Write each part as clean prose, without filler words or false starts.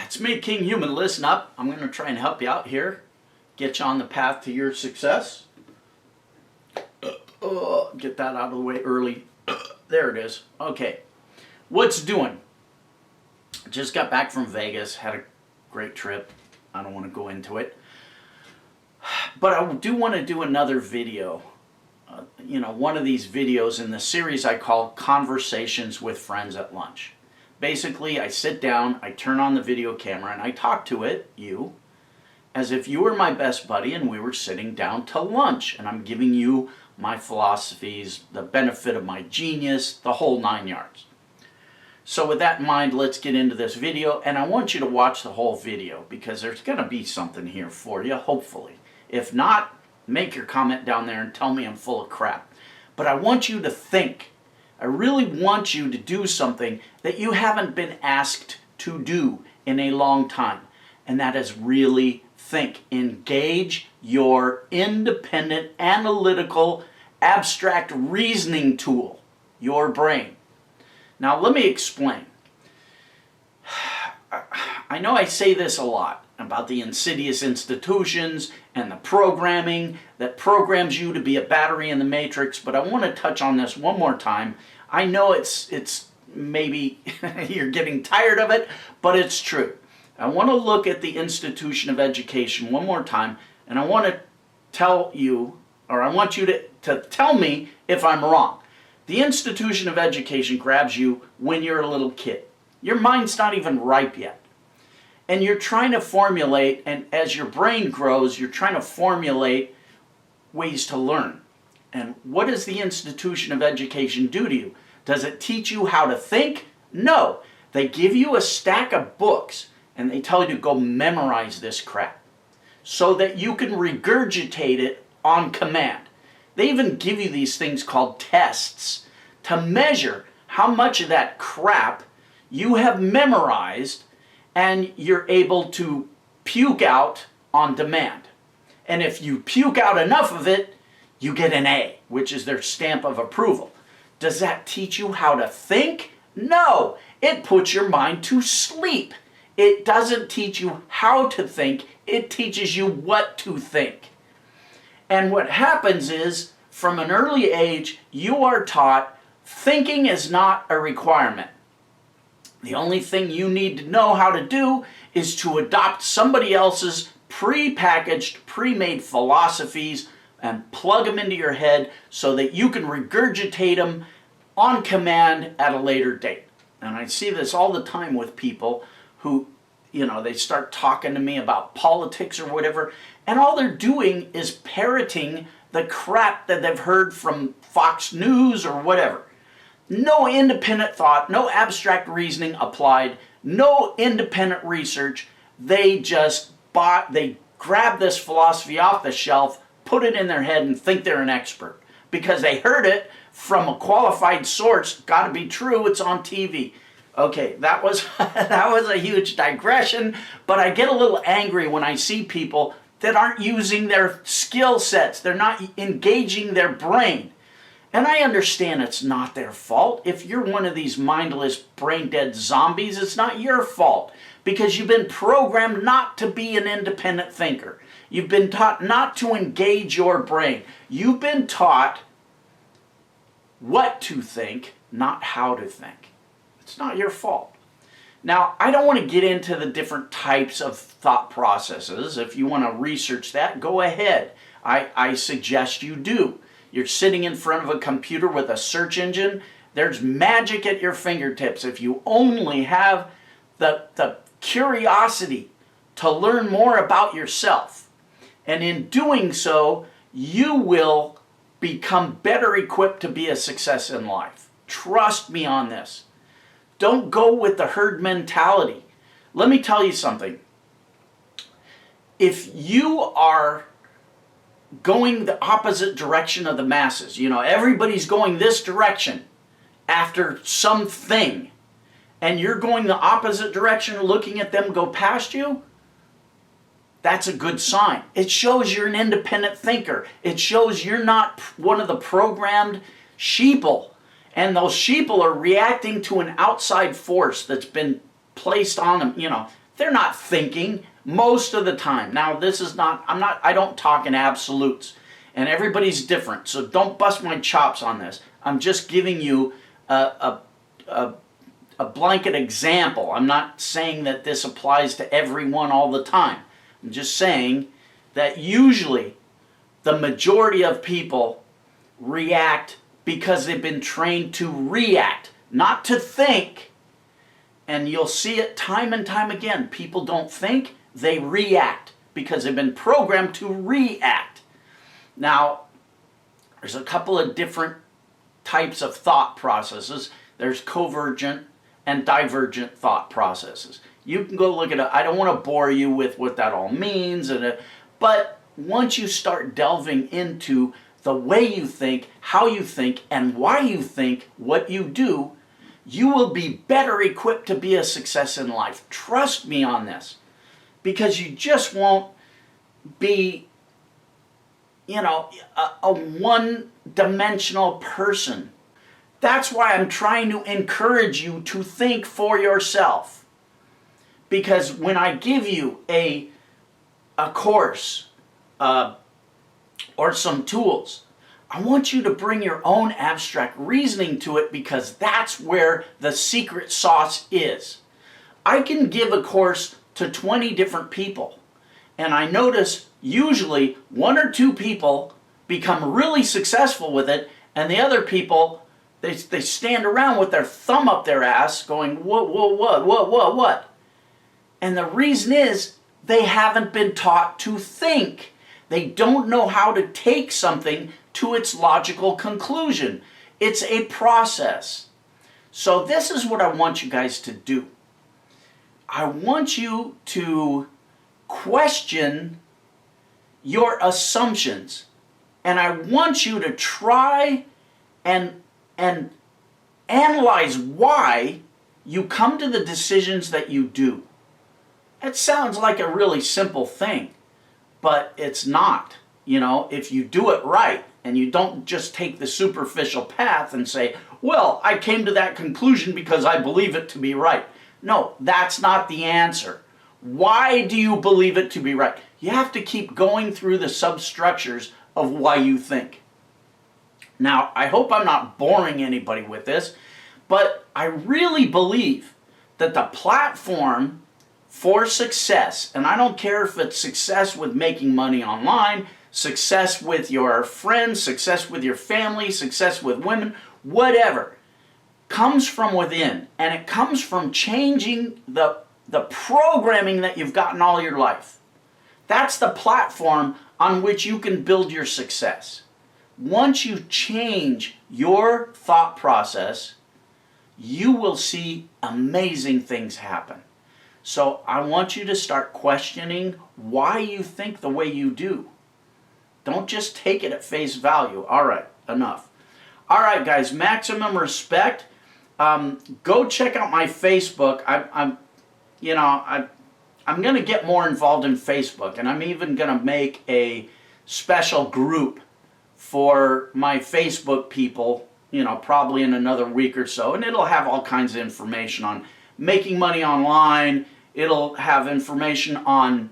It's me, Kinghuman. Listen up. I'm going to try and help you out here. Get you on the path to your success. Get that out of the way early. There it is. Okay. What's doing? Just got back from Vegas. Had a great trip. I don't want to go into it. But I do want to do another video. One of these videos in the series I call Conversations with Friends at Lunch. Basically, I sit down, I turn on the video camera, and I talk to it, you, as if you were my best buddy and we were sitting down to lunch. And I'm giving you my philosophies, the benefit of my genius, the whole 9 yards. So with that in mind, let's get into this video. And I want you to watch the whole video because there's going to be something here for you, hopefully. If not, make your comment down there and tell me I'm full of crap. But I want you to think. I really want you to do something that you haven't been asked to do in a long time. And that is really think. Engage your independent, analytical, abstract reasoning tool, your brain. Now let me explain. I know I say this a lot about the insidious institutions and the programming that programs you to be a battery in the matrix, but I want to touch on this one more time. I know it's maybe you're getting tired of it, but it's true. I want to look at the institution of education one more time, and I want to tell you, or I want you to tell me if I'm wrong. The institution of education grabs you when you're a little kid. Your mind's not even ripe yet. And you're trying to formulate, and as your brain grows, you're trying to formulate ways to learn. And what does the institution of education do to you? Does it teach you how to think? No. They give you a stack of books, and they tell you to go memorize this crap so that you can regurgitate it on command. They even give you these things called tests to measure how much of that crap you have memorized and you're able to puke out on demand. And if you puke out enough of it, you get an A, which is their stamp of approval. Does that teach you how to think? No, it puts your mind to sleep. It doesn't teach you how to think, it teaches you what to think. And what happens is, from an early age, you are taught thinking is not a requirement. The only thing you need to know how to do is to adopt somebody else's pre-packaged, pre-made philosophies and plug them into your head so that you can regurgitate them on command at a later date. And I see this all the time with people who, they start talking to me about politics or whatever, and all they're doing is parroting the crap that they've heard from Fox News or whatever. No independent thought, no abstract reasoning applied, no independent research. They just grab this philosophy off the shelf, put it in their head, and think they're an expert. Because they heard it from a qualified source, got to be true, it's on TV. Okay, that was a huge digression, but I get a little angry when I see people that aren't using their skill sets. They're not engaging their brain. And I understand it's not their fault. If you're one of these mindless, brain-dead zombies, it's not your fault. Because you've been programmed not to be an independent thinker. You've been taught not to engage your brain. You've been taught what to think, not how to think. It's not your fault. Now, I don't want to get into the different types of thought processes. If you want to research that, go ahead. I suggest you do. You're sitting in front of a computer with a search engine. There's magic at your fingertips if you only have the curiosity to learn more about yourself. And in doing so, you will become better equipped to be a success in life. Trust me on this. Don't go with the herd mentality. Let me tell you something. If you are going the opposite direction of the masses, everybody's going this direction after something, and you're going the opposite direction looking at them go past you, that's a good sign. It shows you're an independent thinker. It shows you're not one of the programmed sheeple. And those sheeple are reacting to an outside force that's been placed on them, They're not thinking most of the time. Now, this is not, I don't talk in absolutes, and everybody's different, so don't bust my chops on this. I'm just giving you a blanket example. I'm not saying that this applies to everyone all the time. I'm just saying that usually the majority of people react because they've been trained to react, not to think. And you'll see it time and time again. People don't think, they react because they've been programmed to react. Now, there's a couple of different types of thought processes. There's convergent and divergent thought processes. You can go look at it. I don't want to bore you with what that all means, but once you start delving into the way you think, how you think, and why you think what you do, you will be better equipped to be a success in life. Trust me on this. Because you just won't be, a one-dimensional person. That's why I'm trying to encourage you to think for yourself. Because when I give you a course or some tools, I want you to bring your own abstract reasoning to it, because that's where the secret sauce is. I can give a course to 20 different people, and I notice usually 1 or 2 people become really successful with it, and the other people, they stand around with their thumb up their ass going, what? And the reason is they haven't been taught to think. They don't know how to take something to its logical conclusion. It's a process. So this is what I want you guys to do. I want you to question your assumptions. And I want you to try and analyze why you come to the decisions that you do. It sounds like a really simple thing, but it's not. If you do it right and you don't just take the superficial path and say, well, I came to that conclusion because I believe it to be right. No, that's not the answer. Why do you believe it to be right? You have to keep going through the substructures of why you think. Now, I hope I'm not boring anybody with this, but I really believe that the platform for success, and I don't care if it's success with making money online, success with your friends, success with your family, success with women, whatever, comes from within, and it comes from changing the programming that you've gotten all your life. That's the platform on which you can build your success. Once you change your thought process, you will see amazing things happen. So I want you to start questioning why you think the way you do. Don't just take it at face value. All right, enough. All right, guys, maximum respect. Go check out my Facebook. I'm going to get more involved in Facebook, and I'm even going to make a special group for my Facebook people, probably in another week or so, and it'll have all kinds of information on making money online. It'll have information on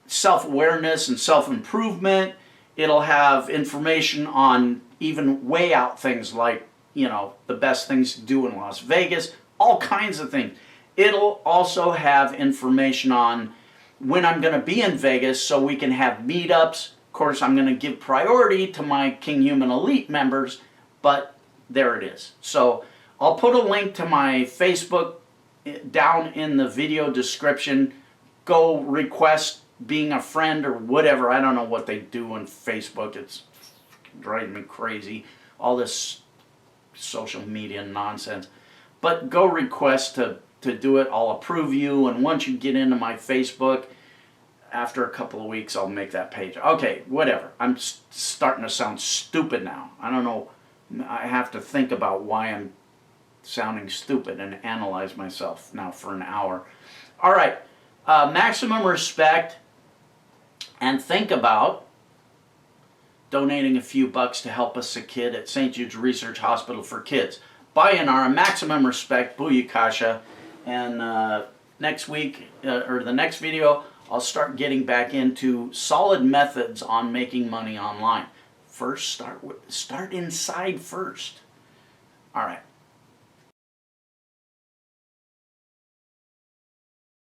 self-awareness and self-improvement. It'll have information on even way out things like, the best things to do in Las Vegas, all kinds of things. It'll also have information on when I'm going to be in Vegas so we can have meetups. Of course, I'm going to give priority to my Kinghuman Elite members, but there it is. So I'll put a link to my Facebook down in the video description. Go request being a friend or whatever. I don't know what they do on Facebook. It's driving me crazy. All this social media nonsense. But go request to do it. I'll approve you. And once you get into my Facebook, after a couple of weeks, I'll make that page. Okay, whatever. I'm starting to sound stupid now. I don't know. I have to think about why I'm sounding stupid and analyze myself now for an hour. All right. Maximum respect, and think about donating a few bucks to help us a kid at St. Jude's Research Hospital for Kids. Bayonara, maximum respect, booyakasha, and next week, or the next video, I'll start getting back into solid methods on making money online. First, start inside first. All right.